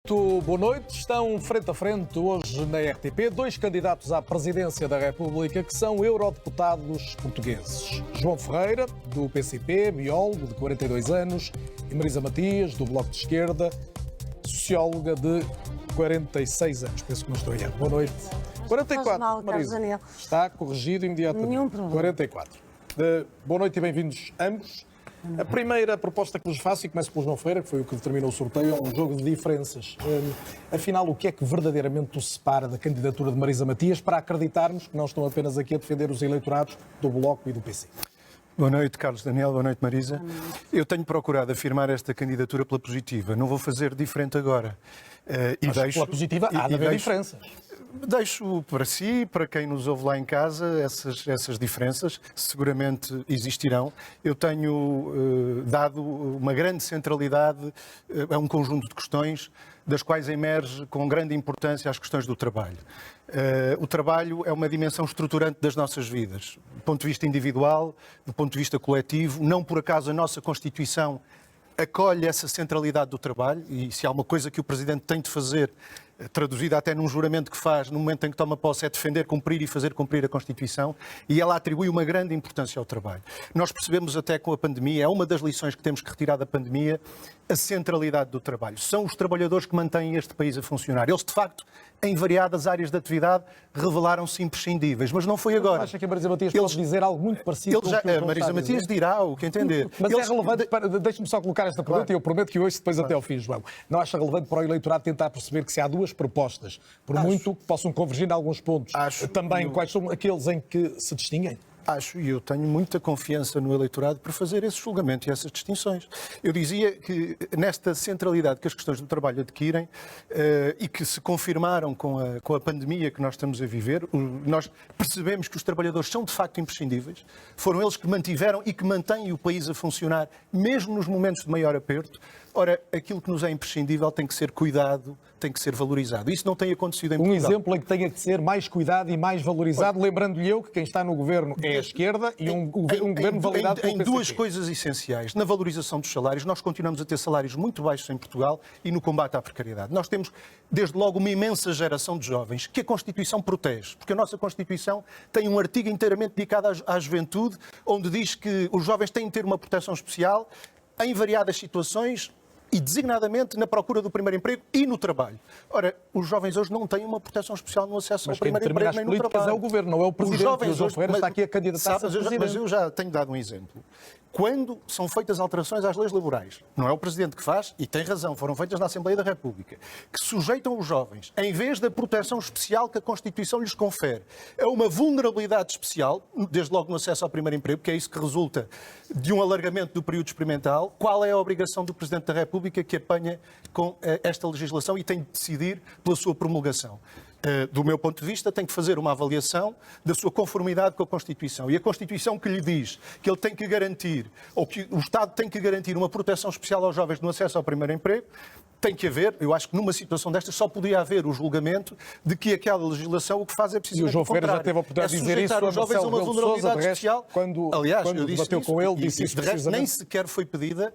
Muito boa noite. Estão frente a frente hoje na RTP dois candidatos à presidência da República que são eurodeputados portugueses. João Ferreira, do PCP, biólogo de 42 anos, e Marisa Matias, do Bloco de Esquerda, socióloga de 46 anos. Penso que não estou em erro. Boa noite. 44, mal, Marisa. Daniel. Está corrigido imediatamente. Nenhum problema. 44. Boa noite e bem-vindos ambos. A primeira proposta que vos faço, e começo pelo João Ferreira, que foi o que determinou o sorteio, é um jogo de diferenças. Afinal, o que é que verdadeiramente o separa da candidatura de Marisa Matias para acreditarmos que não estão apenas aqui a defender os eleitorados do Bloco e do PC? Boa noite, Carlos Daniel. Boa noite, Marisa. Eu tenho procurado afirmar esta candidatura pela positiva. Não vou fazer diferente agora. Mas pela positiva há de haver diferenças. Deixo para si, para quem nos ouve lá em casa, essas diferenças seguramente existirão. Eu tenho dado uma grande centralidade a um conjunto de questões, das quais emerge com grande importância as questões do trabalho. O trabalho é uma dimensão estruturante das nossas vidas, do ponto de vista individual, do ponto de vista coletivo. Não por acaso a nossa Constituição acolhe essa centralidade do trabalho, e se há uma coisa que o Presidente tem de fazer, traduzida até num juramento que faz no momento em que toma posse, é defender, cumprir e fazer cumprir a Constituição, e ela atribui uma grande importância ao trabalho. Nós percebemos até com a pandemia, é uma das lições que temos que retirar da pandemia, a centralidade do trabalho. São os trabalhadores que mantêm este país a funcionar. Eles, de facto, em variadas áreas da atividade, revelaram-se imprescindíveis, mas não foi agora. Acha que a Marisa Matias pode dizer algo muito parecido com o que o João A Marisa Matias dirá o que entender. Mas é relevante, deixe-me só colocar esta pergunta, e eu prometo que hoje depois até ao fim, João. Não acha relevante para o eleitorado tentar perceber que se há duas propostas, por muito que possam convergir em alguns pontos, também quais são aqueles em que se distinguem? Acho, e eu tenho muita confiança no eleitorado para fazer esse julgamento e essas distinções. Eu dizia que nesta centralidade que as questões do trabalho adquirem e que se confirmaram com a pandemia que nós estamos a viver, nós percebemos que os trabalhadores são de facto imprescindíveis, foram eles que mantiveram e que mantêm o país a funcionar, mesmo nos momentos de maior aperto. Ora, aquilo que nos é imprescindível tem que ser cuidado, tem que ser valorizado. Isso não tem acontecido em Portugal. Um exemplo em que tenha que ser mais cuidado e mais valorizado, lembrando-lhe eu que quem está no governo é a esquerda e um governo validado pelo Em PCP. duas coisas essenciais. Na valorização dos salários, nós continuamos a ter salários muito baixos em Portugal, e no combate à precariedade. Nós temos, desde logo, uma imensa geração de jovens que a Constituição protege, porque a nossa Constituição tem um artigo inteiramente dedicado à juventude, onde diz que os jovens têm de ter uma proteção especial em variadas situações, e designadamente na procura do primeiro emprego e no trabalho. Ora, os jovens hoje não têm uma proteção especial no acesso ao primeiro emprego nem no trabalho. É o governo, não é o presidente. Os jovens o João Ferreira está aqui a candidatar-se a presidente. Mas eu já tenho dado um exemplo. Quando são feitas alterações às leis laborais, não é o Presidente que faz, e tem razão, foram feitas na Assembleia da República, que sujeitam os jovens, em vez da proteção especial que a Constituição lhes confere, a uma vulnerabilidade especial, desde logo no acesso ao primeiro emprego, que é isso que resulta de um alargamento do período experimental. Qual é a obrigação do Presidente da República que apanha com esta legislação e tem de decidir pela sua promulgação? Do meu ponto de vista, tem que fazer uma avaliação da sua conformidade com a Constituição. E a Constituição que lhe diz que ele tem que garantir, ou que o Estado tem que garantir uma proteção especial aos jovens no acesso ao primeiro emprego, tem que haver, eu acho que numa situação destas só podia haver o julgamento de que aquela legislação o que faz é precisamente o João Ferreira já teve a oportunidade de dizer isso a jovens a uma vulnerabilidade especial. Aliás, eu debateu com ele, disse isso precisamente. Nem sequer foi pedida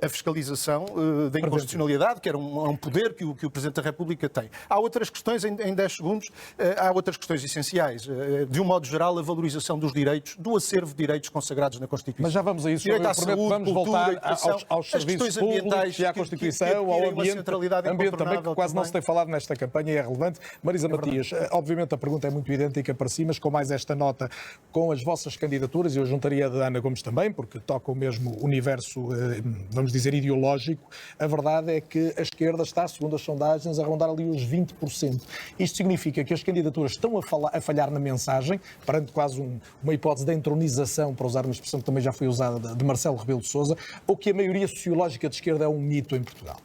a fiscalização da inconstitucionalidade, que era um poder que o Presidente da República tem. Há outras questões, em 10 segundos, há outras questões essenciais. De um modo geral, a valorização dos direitos, do acervo de direitos consagrados na Constituição. Mas já vamos a isso. Direito à saúde, vamos cultura, voltar aos serviços públicos e à Constituição, ao ambiente também, que quase não se tem falado nesta campanha e é relevante. Marisa Matias, obviamente a pergunta é muito idêntica para si, mas com mais esta nota, com as vossas candidaturas, e eu juntaria a de Ana Gomes também, porque toca o mesmo universo, vamos dizer, ideológico, a verdade é que a esquerda está, segundo as sondagens, a rondar ali os 20%. Isto significa que as candidaturas estão a falhar na mensagem, perante quase uma hipótese de entronização, para usar uma expressão que também já foi usada, de Marcelo Rebelo de Sousa, ou que a maioria sociológica de esquerda é um mito em Portugal?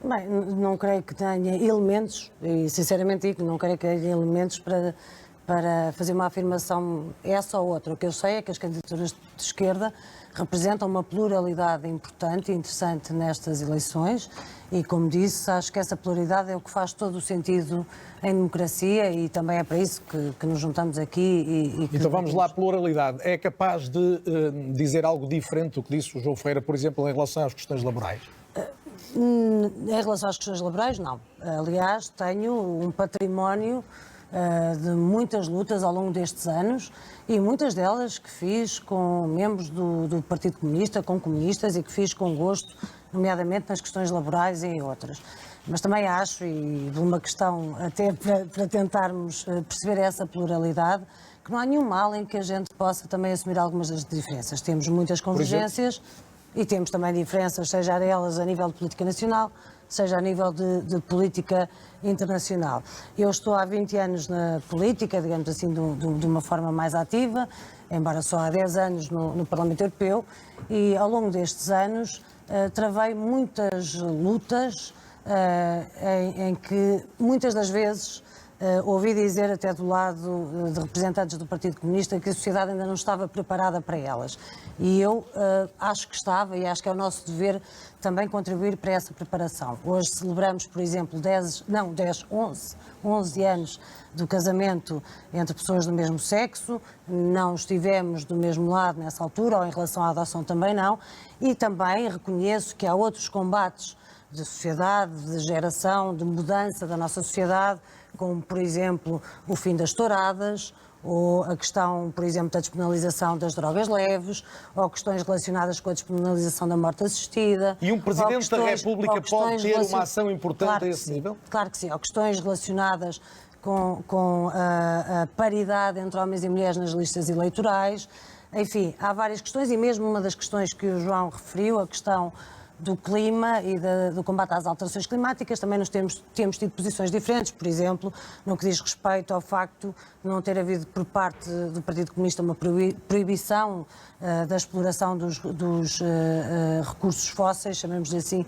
Bem, não creio que tenha elementos, e sinceramente digo, não creio que tenha elementos para fazer uma afirmação essa ou outra. O que eu sei é que as candidaturas de esquerda representam uma pluralidade importante e interessante nestas eleições e, como disse, acho que essa pluralidade é o que faz todo o sentido em democracia e também é para isso que nos juntamos aqui. Então vamos lá, pluralidade. É capaz de dizer algo diferente do que disse o João Ferreira, por exemplo, em relação às questões laborais? Em relação às questões laborais, não. Aliás, tenho um património de muitas lutas ao longo destes anos e muitas delas que fiz com membros do Partido Comunista, com comunistas e que fiz com gosto, nomeadamente nas questões laborais e em outras. Mas também acho, e de uma questão até para tentarmos perceber essa pluralidade, que não há nenhum mal em que a gente possa também assumir algumas das diferenças. Temos muitas convergências e temos também diferenças, seja elas a nível de política nacional, seja a nível de política internacional. Eu estou há 20 anos na política, digamos assim, de uma forma mais ativa, embora só há 10 anos no Parlamento Europeu, e ao longo destes anos travei muitas lutas em que muitas das vezes ouvi dizer até do lado de representantes do Partido Comunista que a sociedade ainda não estava preparada para elas. E eu acho que estava e acho que é o nosso dever também contribuir para essa preparação. Hoje celebramos, por exemplo, 11 anos do casamento entre pessoas do mesmo sexo, não estivemos do mesmo lado nessa altura, ou em relação à adoção também não, e também reconheço que há outros combates de sociedade, de geração, de mudança da nossa sociedade, como, por exemplo, o fim das touradas, ou a questão, por exemplo, da despenalização das drogas leves, ou questões relacionadas com a despenalização da morte assistida. E um Presidente da República pode ter uma ação importante a esse nível? Claro que sim. Ou questões relacionadas com a paridade entre homens e mulheres nas listas eleitorais. Enfim, há várias questões, e mesmo uma das questões que o João referiu, a questão do clima e do combate às alterações climáticas, também nós temos tido posições diferentes, por exemplo, no que diz respeito ao facto de não ter havido por parte do Partido Comunista uma proibição da exploração dos recursos fósseis, chamemos-lhe assim,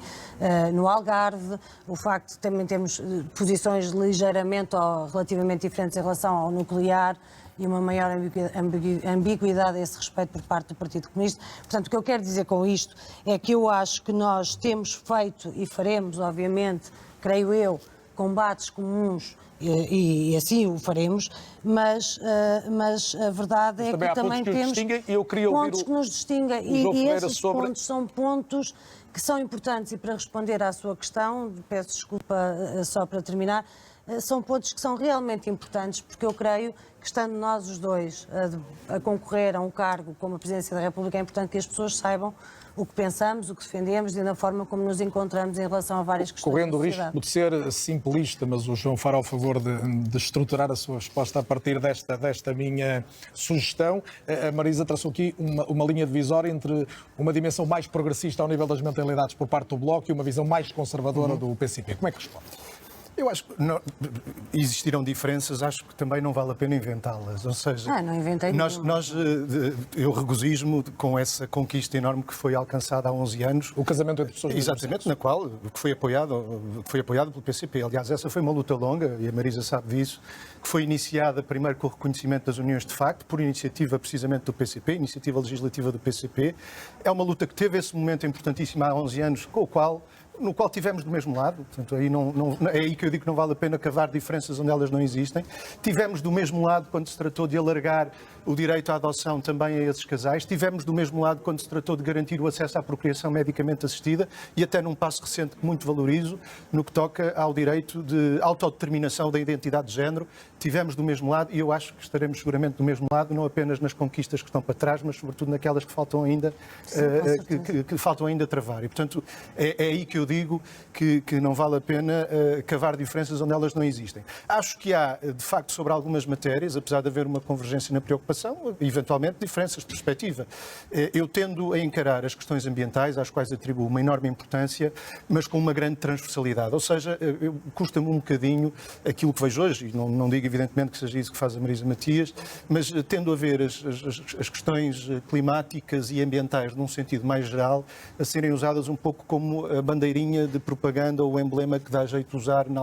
no Algarve, o facto de também termos posições ligeiramente ou relativamente diferentes em relação ao nuclear, e uma maior ambiguidade a esse respeito por parte do Partido Comunista. Portanto, o que eu quero dizer com isto é que eu acho que nós temos feito e faremos, obviamente, creio eu, combates comuns e assim o faremos, mas a verdade é que também temos pontos que nos distinguem e esses pontos são pontos que são importantes. E para responder à sua questão, peço desculpa só para terminar, são pontos que são realmente importantes, porque eu creio que, estando nós os dois a concorrer a um cargo como a Presidência da República, é importante que as pessoas saibam o que pensamos, o que defendemos e na forma como nos encontramos em relação a várias questões. Correndo o risco de ser simplista, mas o João fará o favor de estruturar a sua resposta a partir desta minha sugestão. A Marisa traçou aqui uma linha divisória entre uma dimensão mais progressista ao nível das mentalidades por parte do Bloco e uma visão mais conservadora do PCP. Como é que responde? Eu acho que existirão diferenças, acho que também não vale a pena inventá-las. Ou seja, não inventei eu regozijo-me com essa conquista enorme que foi alcançada há 11 anos. O casamento entre pessoas. Exatamente, na qual que foi apoiado pelo PCP. Aliás, essa foi uma luta longa, e a Marisa sabe disso, que foi iniciada primeiro com o reconhecimento das uniões de facto, por iniciativa precisamente do PCP, iniciativa legislativa do PCP. É uma luta que teve esse momento importantíssimo há 11 anos, no qual tivemos do mesmo lado, portanto, é aí que eu digo que não vale a pena cavar diferenças onde elas não existem. Tivemos do mesmo lado quando se tratou de alargar o direito à adoção também a esses casais. Tivemos do mesmo lado quando se tratou de garantir o acesso à procriação medicamente assistida e até num passo recente que muito valorizo, no que toca ao direito de autodeterminação da identidade de género. Tivemos do mesmo lado e eu acho que estaremos seguramente do mesmo lado, não apenas nas conquistas que estão para trás, mas sobretudo naquelas que faltam ainda, que faltam ainda travar. E, portanto, é aí que eu digo que não vale a pena cavar diferenças onde elas não existem. Acho que há, de facto, sobre algumas matérias, apesar de haver uma convergência na preocupação, eventualmente diferenças de perspectiva. Eu tendo a encarar as questões ambientais, às quais atribuo uma enorme importância, mas com uma grande transversalidade. Ou seja, custa-me um bocadinho aquilo que vejo hoje, e não digo evidentemente que seja isso que faz a Marisa Matias, mas tendo a ver as questões climáticas e ambientais num sentido mais geral, a serem usadas um pouco como a bandeirinha de propaganda ou o emblema que dá jeito de usar em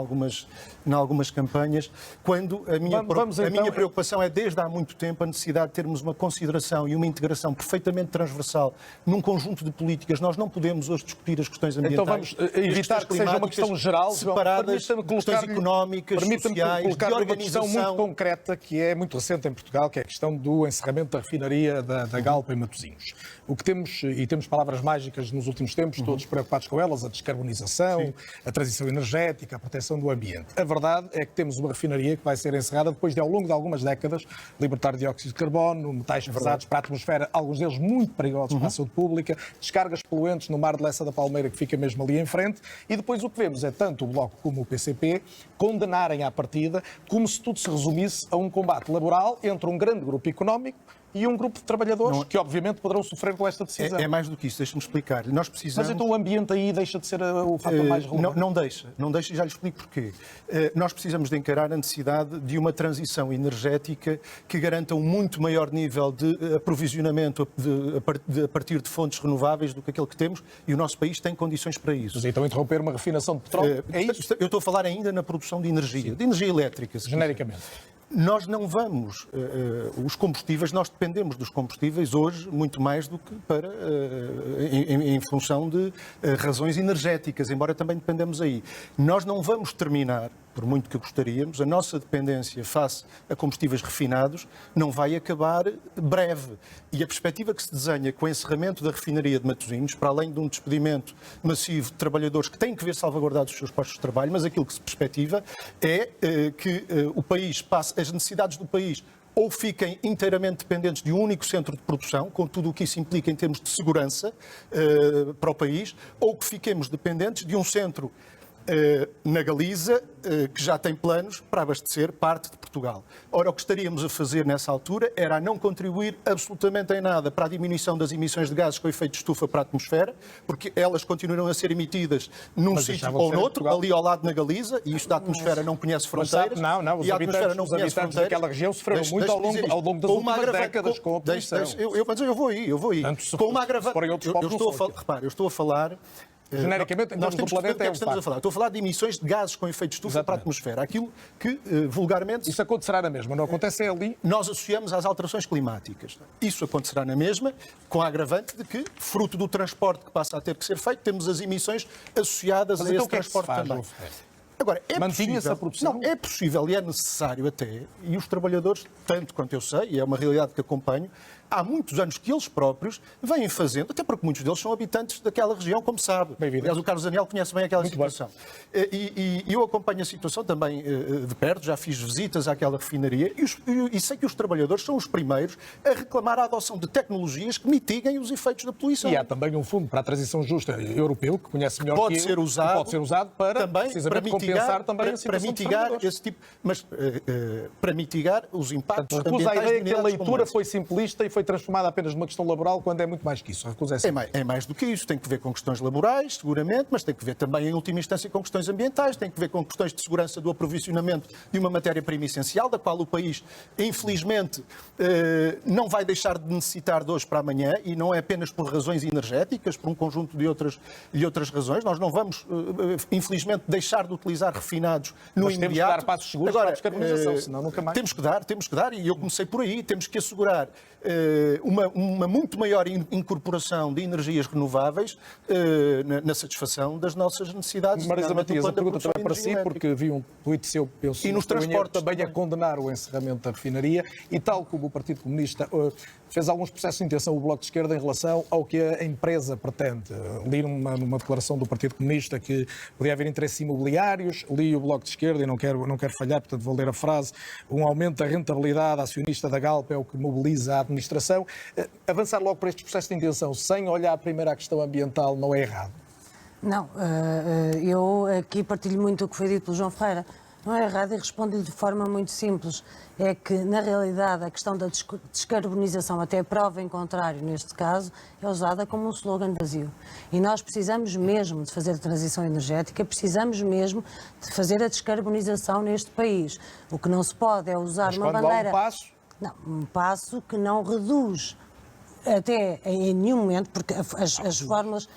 algumas campanhas, quando a minha preocupação é, desde há muito tempo, a necessidade de termos uma consideração e uma integração perfeitamente transversal num conjunto de políticas. Nós não podemos hoje discutir as questões ambientais. Então vamos evitar que seja uma questão geral, separadas, questões económicas, sociais, colocar uma questão muito concreta que é muito recente em Portugal, que é a questão do encerramento da refinaria da Galp em Matosinhos. O que temos, e temos palavras mágicas nos últimos tempos, todos preocupados com elas, a descarbonização, a transição energética, a proteção do ambiente. A verdade é que temos uma refinaria que vai ser encerrada depois de, ao longo de algumas décadas, libertar dióxido de carbono, metais pesados para a atmosfera, alguns deles muito perigosos para a saúde pública, descargas poluentes no mar de Lessa da Palmeira, que fica mesmo ali em frente, e depois o que vemos é tanto o Bloco como o PCP condenarem à partida, como se tudo se resumisse a um combate laboral entre um grande grupo económico e um grupo de trabalhadores que, obviamente, poderão sofrer com esta decisão. É mais do que isso, deixa-me explicar. Nós precisamos... Mas então o ambiente aí deixa de ser o fator mais relevante? Não deixa, e já lhe explico porquê. Nós precisamos de encarar a necessidade de uma transição energética que garanta um muito maior nível de aprovisionamento a partir de fontes renováveis do que aquele que temos, e o nosso país tem condições para isso. Mas então interromper uma refinação de petróleo, é isso? Eu estou a falar ainda na produção de energia elétrica. Genericamente. Nós não vamos, os combustíveis, nós dependemos dos combustíveis hoje muito mais do que em função de razões energéticas, embora também dependemos aí. Nós não vamos terminar, por muito que gostaríamos, a nossa dependência face a combustíveis refinados não vai acabar breve. E a perspectiva que se desenha com o encerramento da refinaria de Matosinhos, para além de um despedimento massivo de trabalhadores que têm que ver salvaguardados os seus postos de trabalho, mas aquilo que se perspectiva é que o país passe, as necessidades do país ou fiquem inteiramente dependentes de um único centro de produção, com tudo o que isso implica em termos de segurança para o país, ou que fiquemos dependentes de um centro na Galiza, que já tem planos para abastecer parte de Portugal. Ora, o que estaríamos a fazer nessa altura era a não contribuir absolutamente em nada para a diminuição das emissões de gases com efeito de estufa para a atmosfera, porque elas continuarão a ser emitidas num sítio ou noutro, ali ao lado na Galiza, e isto da atmosfera não conhece fronteiras. Não, os habitantes daquela região sofreram muito ao longo das últimas décadas com a poluição. Mas eu vou aí. Com uma agravante. Eu estou a falar... Genericamente, nós temos do planeta é um estamos a falar. Estou a falar de emissões de gases com efeito de estufa para a atmosfera. Aquilo que, vulgarmente... Isso acontecerá na mesma, não acontece ali? Nós associamos às alterações climáticas. Isso acontecerá na mesma, com a agravante de que, fruto do transporte que passa a ter que ser feito, temos as emissões associadas a esse transporte também. Agora, mantinha-se a produção? Não, é possível e é necessário até, e os trabalhadores, tanto quanto eu sei, e é uma realidade que acompanho, há muitos anos que eles próprios vêm fazendo, até porque muitos deles são habitantes daquela região, como sabe. Aliás, o Carlos Daniel conhece bem aquela situação. E eu acompanho a situação também de perto, já fiz visitas àquela refinaria e sei que os trabalhadores são os primeiros a reclamar a adoção de tecnologias que mitiguem os efeitos da poluição. E há também um fundo para a transição justa europeu, que conhece melhor pode que ser usado, pode ser usado para, precisamente, compensar também a situação para mitigar esse tipo, mas para mitigar os impactos ambientais. Recusa a ideia que a leitura foi simplista e foi transformada apenas numa questão laboral, quando é muito mais que isso. É mais do que isso. Tem que ver com questões laborais, seguramente, mas tem que ver também, em última instância, com questões ambientais, tem que ver com questões de segurança do aprovisionamento de uma matéria-prima essencial, da qual o país, infelizmente, não vai deixar de necessitar de hoje para amanhã, e não é apenas por razões energéticas, por um conjunto de outras razões. Nós não vamos, infelizmente, deixar de utilizar refinados no imediato. Temos que dar passos seguros para a descarbonização, senão nunca mais. Temos que dar, e eu comecei por aí, temos que assegurar uma muito maior incorporação de energias renováveis na satisfação das nossas necessidades. Marisa Matias, a pergunta também para si, porque vi um tweet seu, e nos transportes também a condenar o encerramento da refinaria, e tal como o Partido Comunista fez alguns processos de intenção, o Bloco de Esquerda, em relação ao que a empresa pretende. Li numa declaração do Partido Comunista que podia haver interesses imobiliários, li o Bloco de Esquerda e não quero falhar, portanto vou ler a frase: um aumento da rentabilidade acionista da Galp é o que mobiliza a administração. Avançar logo para este processo de intenção sem olhar primeiro à questão ambiental não é errado? Não, eu aqui partilho muito o que foi dito pelo João Ferreira. Não é errado e respondo-lhe de forma muito simples. É que, na realidade, a questão da descarbonização, até a prova em contrário, neste caso, é usada como um slogan vazio. E nós precisamos mesmo de fazer a transição energética, precisamos mesmo de fazer a descarbonização neste país. O que não se pode é usar uma bandeira... Um passo? Não, um passo que não reduz até em nenhum momento, porque as fórmulas...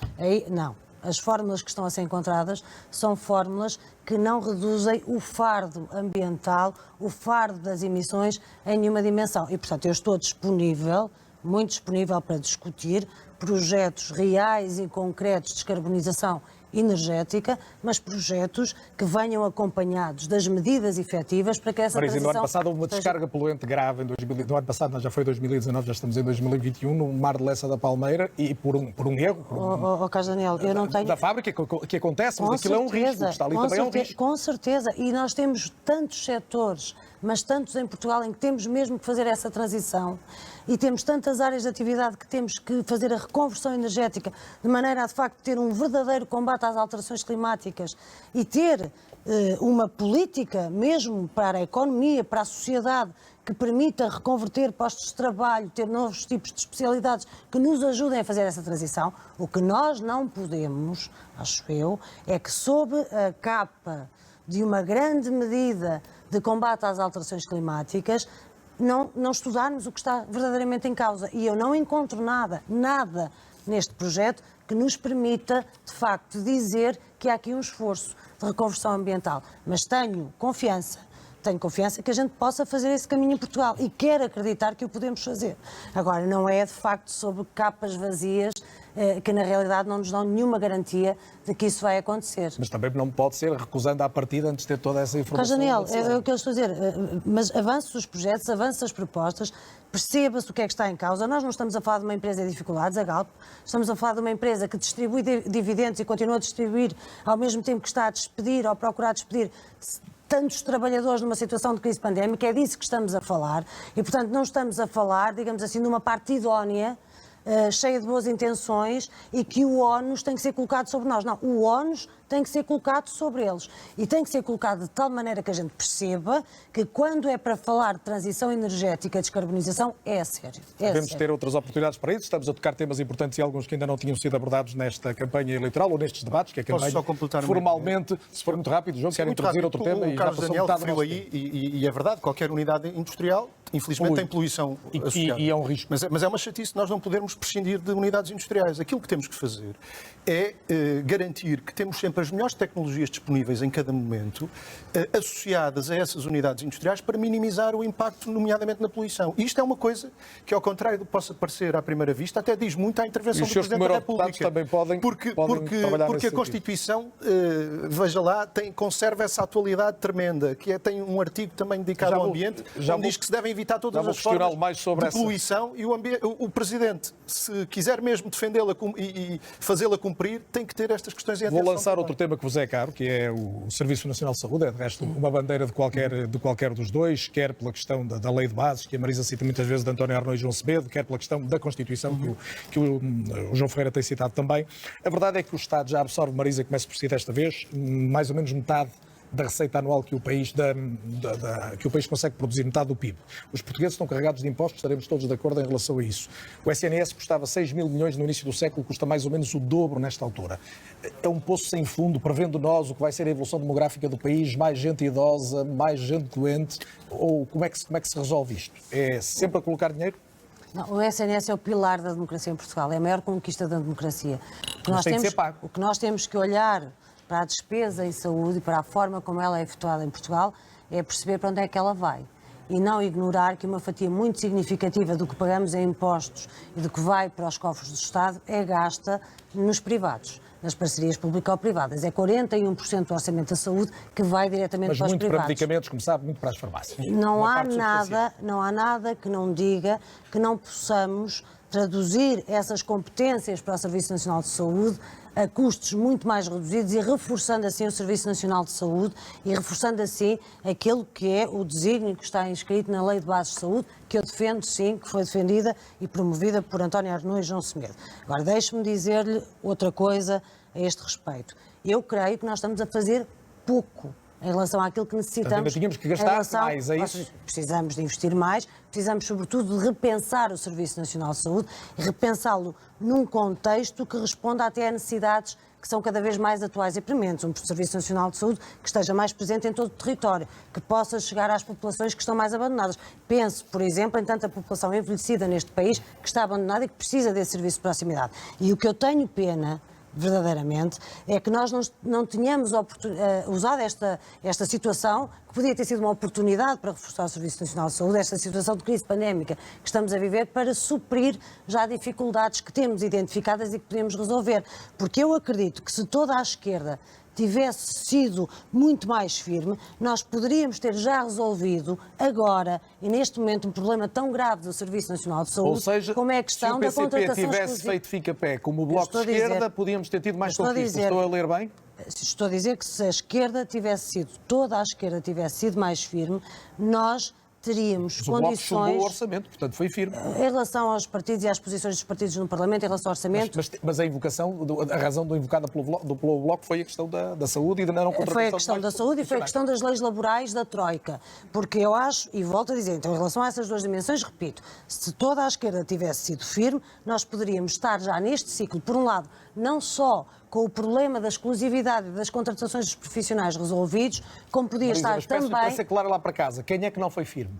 Não. As fórmulas que estão a ser encontradas são fórmulas que não reduzem o fardo ambiental, o fardo das emissões em nenhuma dimensão. E, portanto, eu estou disponível, muito disponível para discutir projetos reais e concretos de descarbonização energética, mas projetos que venham acompanhados das medidas efetivas para que essa transição... No ano passado houve uma descarga poluente grave, no ano passado, já foi 2019, já estamos em 2021, no Mar de Lessa da Palmeira, e por um erro... Carlos Daniel, eu não tenho... Da fábrica que acontece, mas aquilo é um risco, está ali também é um risco. Com certeza, e nós temos tantos setores, mas tantos em Portugal, em que temos mesmo que fazer essa transição, e temos tantas áreas de atividade que temos que fazer a reconversão energética, de maneira a, de facto, ter um verdadeiro combate às alterações climáticas e ter uma política mesmo para a economia, para a sociedade, que permita reconverter postos de trabalho, ter novos tipos de especialidades que nos ajudem a fazer essa transição. O que nós não podemos, acho eu, é que sob a capa de uma grande medida de combate às alterações climáticas, não estudarmos o que está verdadeiramente em causa. E eu não encontro nada neste projeto que nos permita, de facto, dizer que há aqui um esforço de reconversão ambiental. Mas tenho confiança que a gente possa fazer esse caminho em Portugal e quero acreditar que o podemos fazer. Agora, não é, de facto, sobre capas vazias que, na realidade, não nos dão nenhuma garantia de que isso vai acontecer. Mas também não pode ser recusando à partida antes de ter toda essa informação. Carlos Daniel, é o que eu estou a dizer, mas avance os projetos, avance as propostas, perceba-se o que é que está em causa. Nós não estamos a falar de uma empresa em dificuldades, a Galp, estamos a falar de uma empresa que distribui dividendos e continua a distribuir ao mesmo tempo que está a despedir ou procurar despedir tantos trabalhadores numa situação de crise pandémica. É disso que estamos a falar e, portanto, não estamos a falar, digamos assim, de uma parte idónea, cheia de boas intenções e que o ónus tem que ser colocado sobre nós. Não, o ónus tem que ser colocado sobre eles e tem que ser colocado de tal maneira que a gente perceba que quando é para falar de transição energética, descarbonização, é sério. Devemos ter outras oportunidades para isso. Estamos a tocar temas importantes e alguns que ainda não tinham sido abordados nesta campanha eleitoral ou nestes debates, que é a campanha só completar formalmente, se for muito rápido, João, quer introduzir outro tema e já passou Daniel referiu aí, e é verdade, qualquer unidade industrial, infelizmente, tem poluição associada. E é um risco. Mas é uma chatice nós não podermos prescindir de unidades industriais. Aquilo que temos que fazer é garantir que temos sempre as melhores tecnologias disponíveis em cada momento, associadas a essas unidades industriais para minimizar o impacto, nomeadamente na poluição. E isto é uma coisa que, ao contrário do que possa parecer à primeira vista, até diz muito à intervenção do Presidente da República. Também podem porque a Constituição, veja lá, conserva essa atualidade tremenda, que tem um artigo também dedicado ao ambiente, onde diz que se devem evitar todas as formas de poluição e o Presidente, se quiser mesmo defendê-la e fazê-la cumprir, tem que ter estas questões em atenção. Vou lançar outro tema que vos é caro, que é o Serviço Nacional de Saúde. É, de resto, uma bandeira de qualquer dos dois, quer pela questão da lei de bases, que a Marisa cita muitas vezes, de António Arnaud e João Semedo, quer pela questão da Constituição, que o João Ferreira tem citado também. A verdade é que o Estado já absorve, Marisa, começa por si desta vez, mais ou menos metade da receita anual que o país consegue produzir, metade do PIB. Os portugueses estão carregados de impostos, estaremos todos de acordo em relação a isso. O SNS custava 6 mil milhões no início do século, custa mais ou menos o dobro nesta altura. É um poço sem fundo, prevendo nós o que vai ser a evolução demográfica do país, mais gente idosa, mais gente doente, ou como é que se resolve isto? É sempre a colocar dinheiro? Não, o SNS é o pilar da democracia em Portugal, é a maior conquista da democracia. O que nós temos que olhar para a despesa em saúde e para a forma como ela é efetuada em Portugal é perceber para onde é que ela vai e não ignorar que uma fatia muito significativa do que pagamos em impostos e do que vai para os cofres do Estado é gasta nos privados, nas parcerias público-privadas. É 41% do orçamento da saúde que vai diretamente para os privados. Mas muito para medicamentos, como sabe, muito para as farmácias. Não há nada que não diga que não possamos traduzir essas competências para o Serviço Nacional de Saúde a custos muito mais reduzidos e reforçando assim o Serviço Nacional de Saúde e reforçando assim aquilo que é o desígnio que está inscrito na Lei de Bases de Saúde, que eu defendo, sim, que foi defendida e promovida por António Arnaud e João Semedo. Agora, deixe-me dizer-lhe outra coisa a este respeito. Eu creio que nós estamos a fazer pouco em relação àquilo que necessitamos. Ainda tínhamos que gastar mais, é isso? Precisamos de investir mais, precisamos sobretudo de repensar o Serviço Nacional de Saúde e repensá-lo num contexto que responda até a necessidades que são cada vez mais atuais e prementes. Um Serviço Nacional de Saúde que esteja mais presente em todo o território, que possa chegar às populações que estão mais abandonadas. Penso, por exemplo, em tanta população envelhecida neste país que está abandonada e que precisa desse serviço de proximidade. E o que eu tenho pena verdadeiramente, é que nós não tínhamos usado esta situação, que podia ter sido uma oportunidade para reforçar o Serviço Nacional de Saúde, esta situação de crise pandémica que estamos a viver, para suprir já dificuldades que temos identificadas e que podemos resolver. Porque eu acredito que se toda a esquerda tivesse sido muito mais firme, nós poderíamos ter já resolvido agora e neste momento um problema tão grave do Serviço Nacional de Saúde, ou seja, como é a questão da contratação exclusiva. Se o PCP tivesse exclusiva. feito fica-pé como o Bloco de Esquerda, podíamos ter tido mais conquistas. Estou a ler bem? Estou a dizer que se a esquerda tivesse sido, toda a esquerda tivesse sido mais firme, nós teríamos Mas o Bloco condições... chumbou o orçamento, portanto foi firme. Em relação aos partidos e às posições dos partidos no Parlamento, em relação ao orçamento... Mas a invocação, a razão invocada pelo Bloco foi a questão da saúde e da não contratação. Foi a questão da saúde e foi a questão das leis laborais da Troika. Porque eu acho, e volto a dizer, então, em relação a essas duas dimensões, repito, se toda a esquerda tivesse sido firme, nós poderíamos estar já neste ciclo, por um lado, não só com o problema da exclusividade das contratações dos profissionais resolvidos, como podia estar também... Para ser claro lá para casa, quem é que não foi firme?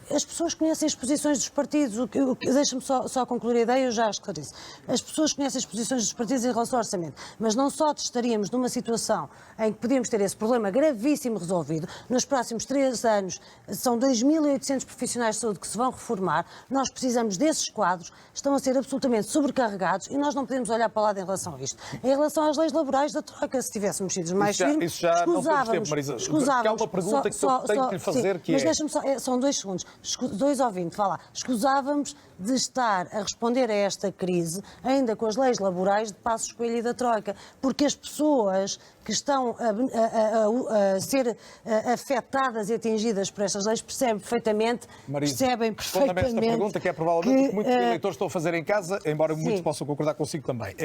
As pessoas conhecem as posições dos partidos. Deixa-me só concluir a ideia, eu já esclareci. As pessoas conhecem as posições dos partidos em relação ao orçamento, mas não só estaríamos numa situação em que podíamos ter esse problema gravíssimo resolvido. Nos próximos 3 anos, são 2.800 profissionais de saúde que se vão reformar. Nós precisamos desses quadros, estão a ser absolutamente sobrecarregados e nós não podemos olhar para o lado em relação a isto. Em relação às leis laborais da Troika, se tivéssemos sido mais firmes, isso já não temos tempo, Marisa. Há uma pergunta que eu tenho que lhe fazer, que mas deixa-me só, são 2 segundos. 2 ouvintes, vá lá. Escusávamos de estar a responder a esta crise ainda com as leis laborais de Passos Coelho e da Troika, porque as pessoas que estão a ser afetadas e atingidas por estas leis percebem perfeitamente, responda-me esta pergunta, que é provavelmente o que muitos eleitores estão a fazer em casa, embora muitos possam concordar consigo também.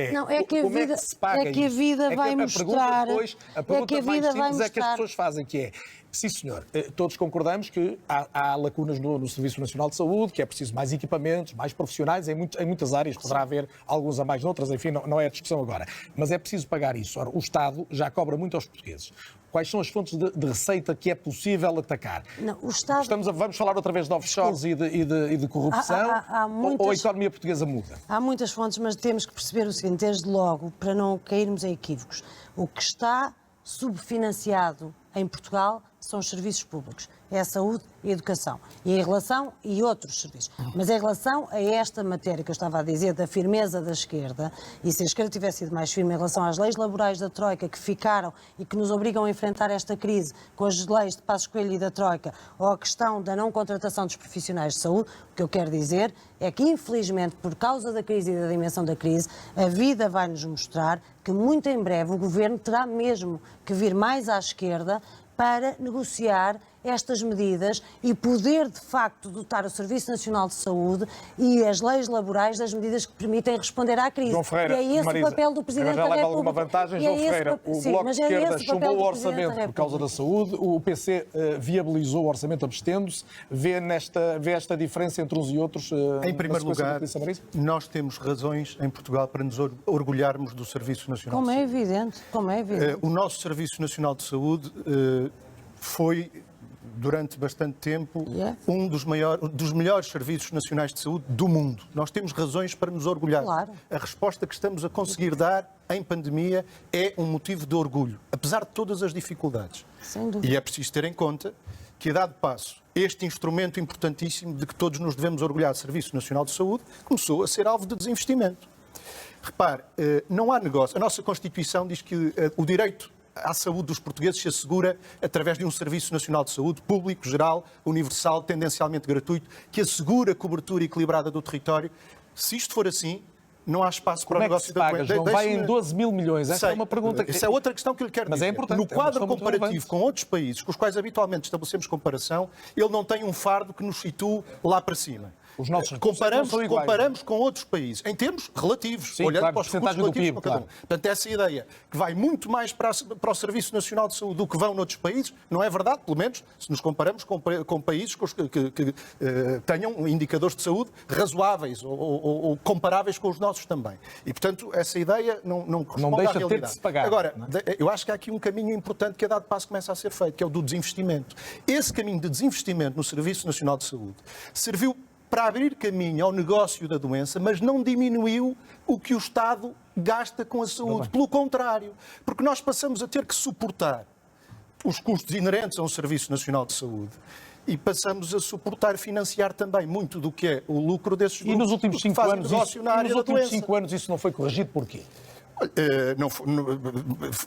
Como é que se paga é que a vida vai mostrar. A pergunta mais simples é que as pessoas fazem, que é: sim, senhor, todos concordamos que há lacunas no Serviço Nacional de Saúde, que é preciso mais equipamentos, mais profissionais, em muitas áreas, poderá haver alguns a mais noutras, enfim, não é a discussão agora. Mas é preciso pagar isso. Ora, o Estado já cobra muito aos portugueses. Quais são as fontes de receita que é possível atacar? Não, o Estado... Vamos falar outra vez de offshores e de corrupção, ou a economia portuguesa muda? Há muitas fontes, mas temos que perceber o seguinte, desde logo, para não cairmos em equívocos. O que está subfinanciado em Portugal são os serviços públicos, é a saúde e a educação, e outros serviços. Mas em relação a esta matéria que eu estava a dizer, da firmeza da esquerda, e se a esquerda tivesse sido mais firme em relação às leis laborais da Troika que ficaram e que nos obrigam a enfrentar esta crise com as leis de Passos Coelho e da Troika, ou a questão da não contratação dos profissionais de saúde, o que eu quero dizer é que, infelizmente, por causa da crise e da dimensão da crise, a vida vai-nos mostrar que muito em breve o Governo terá mesmo que vir mais à esquerda para negociar estas medidas e poder, de facto, dotar o Serviço Nacional de Saúde e as leis laborais das medidas que permitem responder à crise. João Ferreira, e é esse Marisa, o papel do Presidente da leva República. alguma vantagem, João Ferreira? O Bloco de Esquerda chumbou o orçamento por causa da saúde, o PC viabilizou o orçamento abstendo-se. Vê esta diferença entre uns e outros? Em primeiro lugar, nós temos razões em Portugal para nos orgulharmos do Serviço Nacional de Saúde. Como é evidente. O nosso Serviço Nacional de Saúde foi, durante bastante tempo, um dos melhores serviços nacionais de saúde do mundo. Nós temos razões para nos orgulhar. Claro. A resposta que estamos a conseguir dar em pandemia é um motivo de orgulho, apesar de todas as dificuldades. Sem dúvida. E é preciso ter em conta que, a dado passo, este instrumento importantíssimo de que todos nos devemos orgulhar, o Serviço Nacional de Saúde, começou a ser alvo de desinvestimento. Repare, não há negócio. A nossa Constituição diz que o direito à saúde dos portugueses se assegura através de um Serviço Nacional de Saúde público, geral, universal, tendencialmente gratuito, que assegura a cobertura equilibrada do território. Se isto for assim, não há espaço para o negócio da doença. Não vai em 12 mil milhões? Essa é uma pergunta. Essa é outra questão que eu lhe quero dizer. Mas é importante. No quadro comparativo com outros países, com os quais habitualmente estabelecemos comparação, ele não tem um fardo que nos situe lá para cima. Os nossos comparamos com outros países, em termos relativos, sim, olhando claro, para os recursos do relativos PIB, para cada um. Portanto, essa ideia que vai muito mais para o Serviço Nacional de Saúde do que vão noutros países, não é verdade, pelo menos se nos comparamos com países que tenham indicadores de saúde razoáveis ou comparáveis com os nossos também. E, portanto, essa ideia não corresponde deixa à realidade. de ter de se pagar. Agora, eu acho que há aqui um caminho importante que a dado passo começa a ser feito, que é o do desinvestimento. Esse caminho de desinvestimento no Serviço Nacional de Saúde serviu para abrir caminho ao negócio da doença, mas não diminuiu o que o Estado gasta com a saúde. Pelo contrário, porque nós passamos a ter que suportar os custos inerentes a um Serviço Nacional de Saúde e passamos a suportar, financiar também muito do que é o lucro desses grupos. E nos últimos 5 que fazem anos, negócio na área da doença. isso não foi corrigido porquê?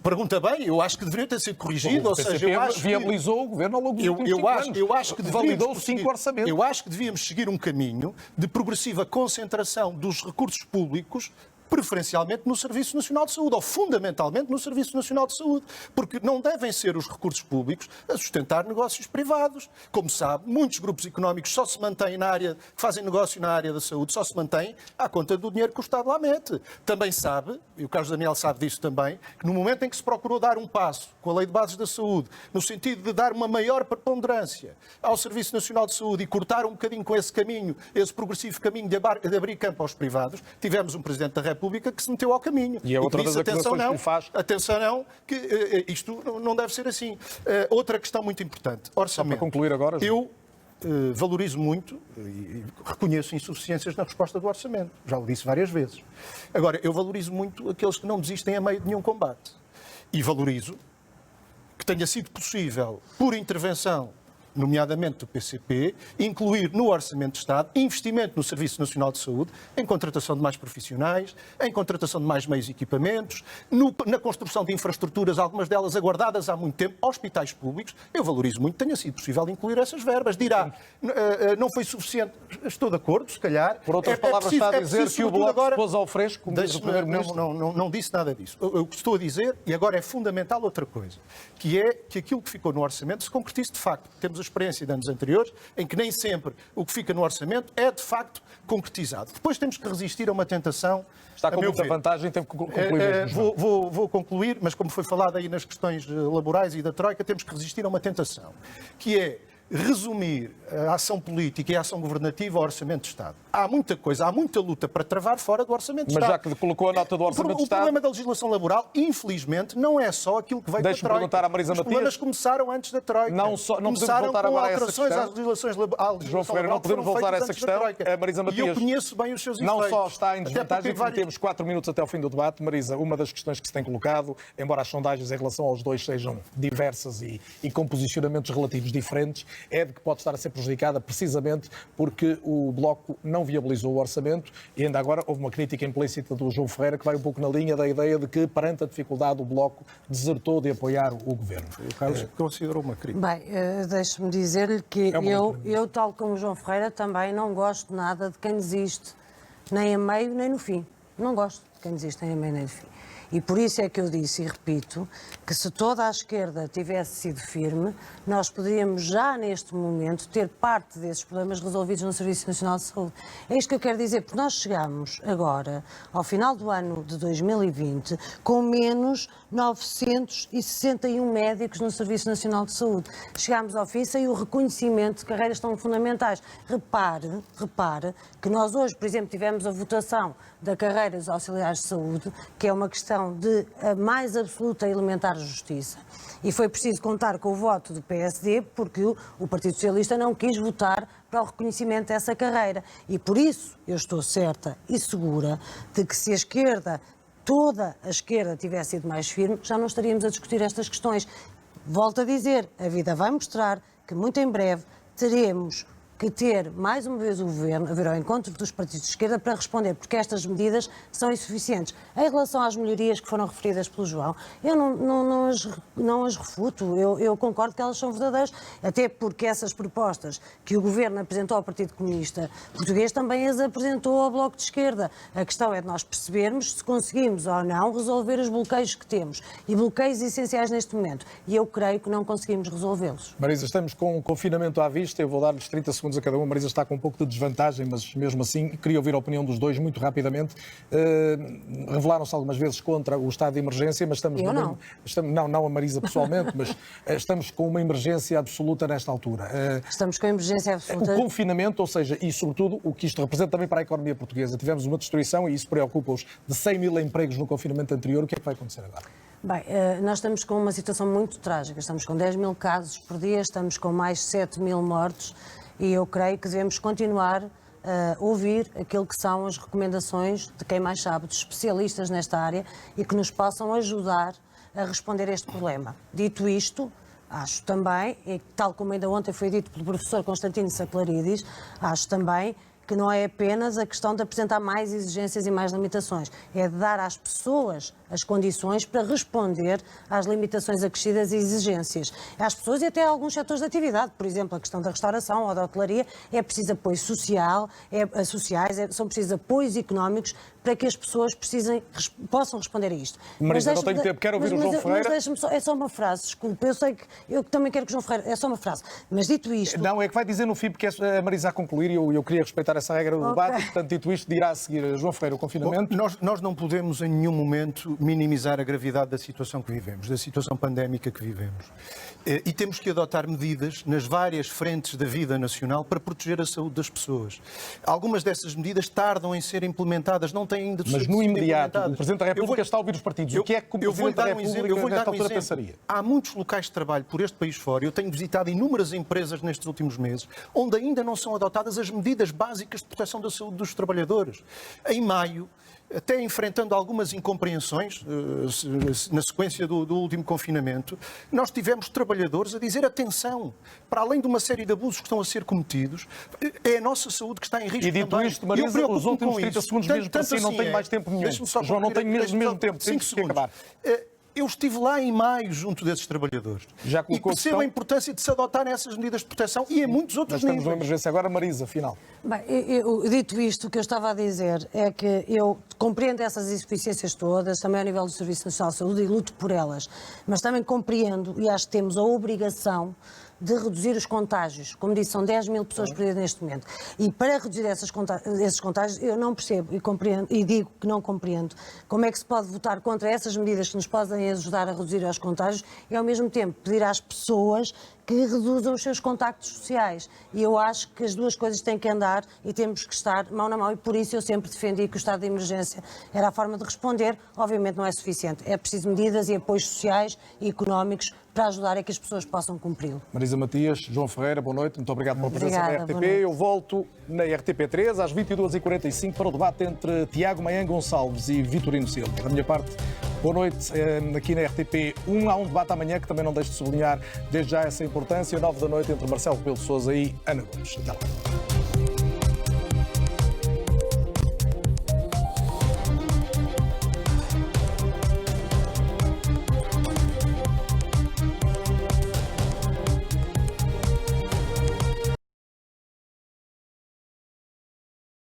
Pergunta bem, eu acho que deveria ter sido corrigido. Ou seja, eu acho viabilizou o governo ao longo dos últimos 5 anos. Eu acho que validou 5 orçamentos. Eu acho que devíamos seguir um caminho de progressiva concentração dos recursos públicos, preferencialmente no Serviço Nacional de Saúde, ou fundamentalmente no Serviço Nacional de Saúde, porque não devem ser os recursos públicos a sustentar negócios privados. Como sabe, muitos grupos económicos só se mantêm que fazem negócio na área da saúde, só se mantêm à conta do dinheiro que o Estado lá mete. Também sabe, e o Carlos Daniel sabe disso também, que no momento em que se procurou dar um passo com a Lei de Bases da Saúde, no sentido de dar uma maior preponderância ao Serviço Nacional de Saúde e cortar um bocadinho com esse caminho, esse progressivo caminho de abrir campo aos privados, tivemos um Presidente da República que se meteu ao caminho. E a outra das acusações que lhe faz... Atenção não, que isto não deve ser assim. Outra questão muito importante, orçamento. Só para concluir agora... Eu valorizo muito e reconheço insuficiências na resposta do orçamento. Já o disse várias vezes. Agora, eu valorizo muito aqueles que não desistem a meio de nenhum combate. E valorizo que tenha sido possível, por intervenção, nomeadamente do PCP, incluir no Orçamento de Estado investimento no Serviço Nacional de Saúde, em contratação de mais profissionais, em contratação de mais meios e equipamentos, na construção de infraestruturas, algumas delas aguardadas há muito tempo, hospitais públicos. Eu valorizo muito que tenha sido possível incluir essas verbas. Dirá, não foi suficiente. Estou de acordo, se calhar. Por outras palavras, está a dizer que o Bloco se pôs ao fresco, como diz o Primeiro-Ministro? Não disse nada disso. O que estou a dizer, e agora é fundamental outra coisa, que é que aquilo que ficou no Orçamento se concretize de facto. Temos a experiência de anos anteriores, em que nem sempre o que fica no orçamento é de facto concretizado. Depois temos que resistir a uma tentação. Está com muita vantagem, tem que concluir mesmo. Vou concluir, mas como foi falado aí nas questões laborais e da Troika, temos que resistir a uma tentação, que é resumir a ação política e a ação governativa ao Orçamento de Estado. Há muita coisa, há muita luta para travar fora do Orçamento de Estado. Mas já que colocou a nota do Orçamento de Estado... O problema da legislação laboral, infelizmente, não é só aquilo que veio da Troika. Deixe-me perguntar à Marisa Matias... Os problemas começaram antes da Troika. Não podemos voltar agora a essa questão. Às legislações João Ferreira, não podemos voltar a essa questão. A Marisa Matias... E eu conheço bem os seus efeitos. Não só está em desvantagem, como temos 4 minutos até ao fim do debate. Marisa, uma das questões que se tem colocado, embora as sondagens em relação aos dois sejam diversas e com posicionamentos relativos diferentes, é de que pode estar a ser prejudicada precisamente porque o Bloco não viabilizou o orçamento e ainda agora houve uma crítica implícita do João Ferreira que vai um pouco na linha da ideia de que, perante a dificuldade, o Bloco desertou de apoiar o Governo. O Carlos considerou uma crítica. Bem, deixe-me dizer-lhe que eu, tal como o João Ferreira, também não gosto nada de quem desiste, nem a meio nem no fim. Não gosto de quem desiste nem a meio nem no fim. E por isso é que eu disse e repito que se toda a esquerda tivesse sido firme, nós poderíamos já neste momento ter parte desses problemas resolvidos no Serviço Nacional de Saúde. É isto que eu quero dizer, porque nós chegamos agora, ao final do ano de 2020, com menos 961 médicos no Serviço Nacional de Saúde. Chegámos ao fim sem o reconhecimento de carreiras tão fundamentais. Repare que nós hoje, por exemplo, tivemos a votação da carreira dos auxiliares de saúde, que é uma questão de a mais absoluta e elementar justiça. E foi preciso contar com o voto do PSD, porque o Partido Socialista não quis votar para o reconhecimento dessa carreira. E por isso eu estou certa e segura de que se a esquerda, toda a esquerda, tivesse sido mais firme, já não estaríamos a discutir estas questões. Volto a dizer, a vida vai mostrar que muito em breve teremos que ter, mais uma vez, o Governo a vir ao encontro dos partidos de esquerda para responder, porque estas medidas são insuficientes. Em relação às melhorias que foram referidas pelo João, eu não as refuto, eu concordo que elas são verdadeiras, até porque essas propostas que o Governo apresentou ao Partido Comunista Português também as apresentou ao Bloco de Esquerda. A questão é de nós percebermos se conseguimos ou não resolver os bloqueios que temos, e bloqueios essenciais neste momento, e eu creio que não conseguimos resolvê-los. Marisa, estamos com um confinamento à vista, eu vou dar-lhes 30 segundos a cada uma. Marisa está com um pouco de desvantagem, mas mesmo assim queria ouvir a opinião dos dois muito rapidamente. Revelaram-se algumas vezes contra o estado de emergência, mas estamos... Não a Marisa pessoalmente, mas estamos com uma emergência absoluta nesta altura. Estamos com a emergência absoluta. O confinamento, ou seja, e sobretudo o que isto representa também para a economia portuguesa. Tivemos uma destruição, e isso preocupa-os, de 100 mil empregos no confinamento anterior. O que é que vai acontecer agora? Bem, nós estamos com uma situação muito trágica. Estamos com 10 mil casos por dia, estamos com mais 7 mil mortos. E eu creio que devemos continuar ouvir aquilo que são as recomendações de quem mais sabe, de especialistas nesta área e que nos possam ajudar a responder a este problema. Dito isto, acho também, e tal como ainda ontem foi dito pelo professor Constantino Saclarides, acho também que não é apenas a questão de apresentar mais exigências e mais limitações, é de dar às pessoas as condições para responder às limitações acrescidas e exigências. Às pessoas e até a alguns setores de atividade, por exemplo, a questão da restauração ou da hotelaria, é preciso apoio social, são precisos apoios económicos para que as pessoas possam responder a isto. Marisa, não tenho tempo, quero ouvir o João Ferreira. Mas deixa-me só, é só uma frase, desculpe, eu sei que eu também quero que o João Ferreira, é só uma frase, mas dito isto... Não, é que vai dizer no fim, porque é a Marisa a concluir e eu queria respeitar essa regra do debate, portanto, dito isto, dirá a seguir João Ferreira o confinamento. Bom, nós não podemos em nenhum momento minimizar a gravidade da situação que vivemos, da situação pandémica que vivemos. E temos que adotar medidas nas várias frentes da vida nacional para proteger a saúde das pessoas. Algumas dessas medidas tardam em ser implementadas, não têm ainda de ser implementadas. Mas no imediato, o Presidente da República está a ouvir os partidos. O que é que o Presidente da República nesta altura pensaria? Há muitos locais de trabalho por este país fora, eu tenho visitado inúmeras empresas nestes últimos meses, onde ainda não são adotadas as medidas básicas de proteção da saúde dos trabalhadores. Em maio, até enfrentando algumas incompreensões na sequência do último confinamento, nós tivemos trabalhadores a dizer atenção, para além de uma série de abusos que estão a ser cometidos, é a nossa saúde que está em risco. E dito também. isto, Marisa, os últimos 30 segundos mesmo para si, não tenho mais tempo nenhum. João, não tenho mesmo tempo, temos que acabar. Eu estive lá em maio junto desses trabalhadores e percebo a importância de se adotarem essas medidas de proteção e em muitos outros níveis. Estamos numa emergência agora, Marisa, final. Bem, dito isto, o que eu estava a dizer é que eu compreendo essas insuficiências todas, também ao nível do Serviço Nacional de Saúde, e luto por elas, mas também compreendo e acho que temos a obrigação de reduzir os contágios. Como disse, são 10 mil pessoas perdidas neste momento. E para reduzir esses contágios, eu não percebo e compreendo, e digo que não compreendo como é que se pode votar contra essas medidas que nos podem ajudar a reduzir os contágios e, ao mesmo tempo, pedir às pessoas que reduzam os seus contactos sociais. E eu acho que as duas coisas têm que andar e temos que estar mão na mão. E por isso eu sempre defendi que o estado de emergência era a forma de responder. Obviamente não é suficiente. É preciso medidas e apoios sociais e económicos para ajudar a que as pessoas possam cumpri-lo. Marisa Matias, João Ferreira, boa noite. Muito obrigado pela presença na RTP. Eu volto na RTP3 às 22h45 para o debate entre Tiago Maian Gonçalves e Vitorino Silva. Da minha parte, boa noite aqui na RTP1. Há um debate amanhã que também não deixo de sublinhar desde já essa importância. 9 da noite entre Marcelo Rebelo de Sousa e Ana Gomes. Até lá.